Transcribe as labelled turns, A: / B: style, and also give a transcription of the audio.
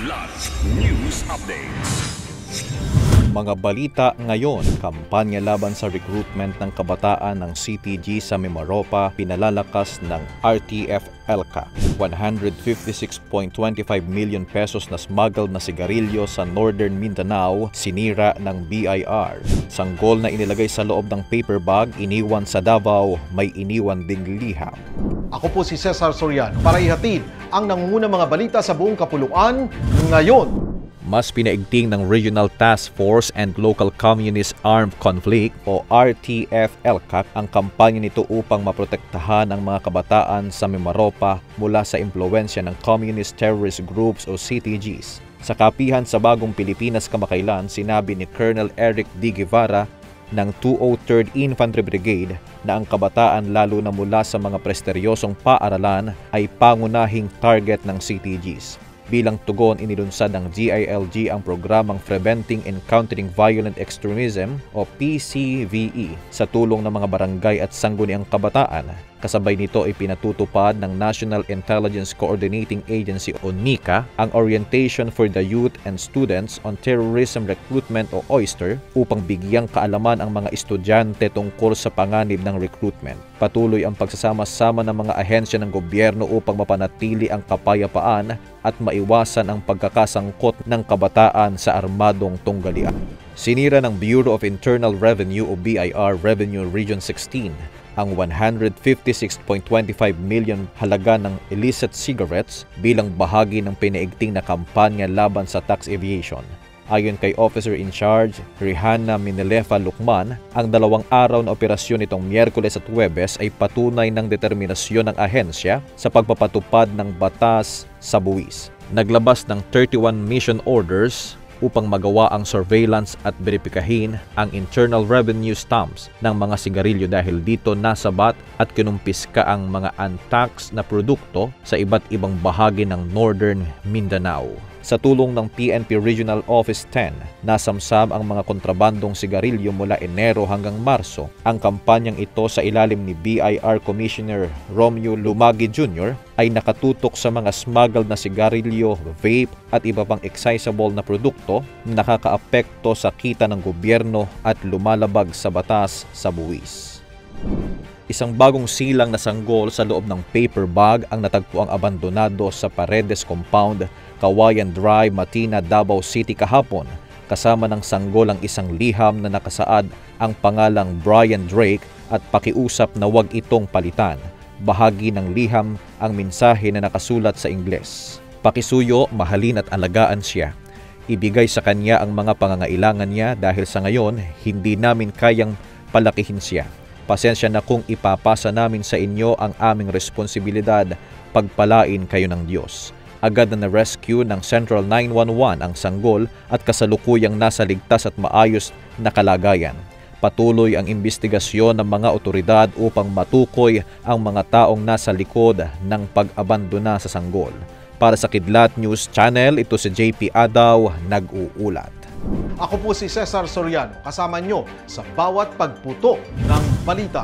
A: Kilat News Updates.
B: Mga balita ngayon, kampanya laban sa recruitment ng kabataan ng CTG sa Mimaropa pinalalakas ng RTF-ELCA. 156.25 million pesos na smuggled na sigarilyo sa Northern Mindanao sinira ng BIR. Sanggol na inilagay sa loob ng paper bag, iniwan sa Davao, may iniwan ding liham.
C: Ako po si Cesar Soriano para ihatid ang nangungunang mga balita sa buong kapuluan ngayon.
B: Mas pinaigting ng Regional Task Force and Local Communist Armed Conflict o RTF-ELCA ang kampanya nito upang maprotektahan ang mga kabataan sa Mimaropa mula sa impluwensya ng Communist Terrorist Groups o CTGs. Sa kapihan sa Bagong Pilipinas kamakailan, sinabi ni Colonel Eric D. Guevara ng 203rd Infantry Brigade na ang kabataan lalo na mula sa mga presteryosong paaralan ay pangunahing target ng CTGs. Bilang tugon, inilunsad ng DILG ang programang Preventing and Countering Violent Extremism o PCVE sa tulong ng mga barangay at sangguniang kabataan. Kasabay nito ay pinatutupad ng National Intelligence Coordinating Agency o NICA ang Orientation for the Youth and Students on Terrorism Recruitment o OYSTER upang bigyang kaalaman ang mga estudyante tungkol sa panganib ng recruitment. Patuloy ang pagsasama-sama ng mga ahensya ng gobyerno upang mapanatili ang kapayapaan at maiwasan ang pagkakasangkot ng kabataan sa armadong tunggalian. Sinira ng Bureau of Internal Revenue o BIR Revenue Region 16 ang 156.25 million halaga ng illicit cigarettes bilang bahagi ng pinaigting na kampanya laban sa tax evasion. Ayon kay Officer in Charge Rihanna Minelefa Lukman, ang 2 araw na operasyon nitong Miyerkules at Huwebes ay patunay ng determinasyon ng ahensya sa pagpapatupad ng batas sa buwis. Naglabas ng 31 mission orders upang magawa ang surveillance at beripikahin ang internal revenue stamps ng mga sigarilyo dahil dito nasabat at kinumpiska ang mga untaxed na produkto sa iba't ibang bahagi ng Northern Mindanao. Sa tulong ng PNP Regional Office 10, nasamsam ang mga kontrabandong sigarilyo mula Enero hanggang Marso. Ang kampanyang ito sa ilalim ni BIR Commissioner Romeo Lumagi Jr. ay nakatutok sa mga smuggled na sigarilyo, vape at iba pang excisable na produkto na nakakaapekto sa kita ng gobyerno at lumalabag sa batas sa buwis. Isang bagong silang na sanggol sa loob ng paper bag ang natagpuang abandonado sa Paredes Compound, Kawayan Drive, Matina, Davao City kahapon. Kasama ng sanggol ang isang liham na nakasaad ang pangalang Brian Drake at pakiusap na huwag itong palitan. Bahagi ng liham ang mensahe na nakasulat sa Ingles. Pakisuyo, mahalin at alagaan siya. Ibigay sa kanya ang mga pangangailangan niya dahil sa ngayon hindi namin kayang palakihin siya. Pasensya na kung ipapasa namin sa inyo ang aming responsibilidad, pagpalain kayo ng Diyos. Agad na na-rescue ng Central 911 ang sanggol at kasalukuyang nasa ligtas at maayos na kalagayan. Patuloy ang investigasyon ng mga otoridad upang matukoy ang mga taong nasa likod ng pag-abandona sa sanggol. Para sa Kidlat News Channel, ito si JP Adaw, nag-uulat.
C: Ako po si Cesar Soriano, kasama nyo sa bawat pagputo ng balita.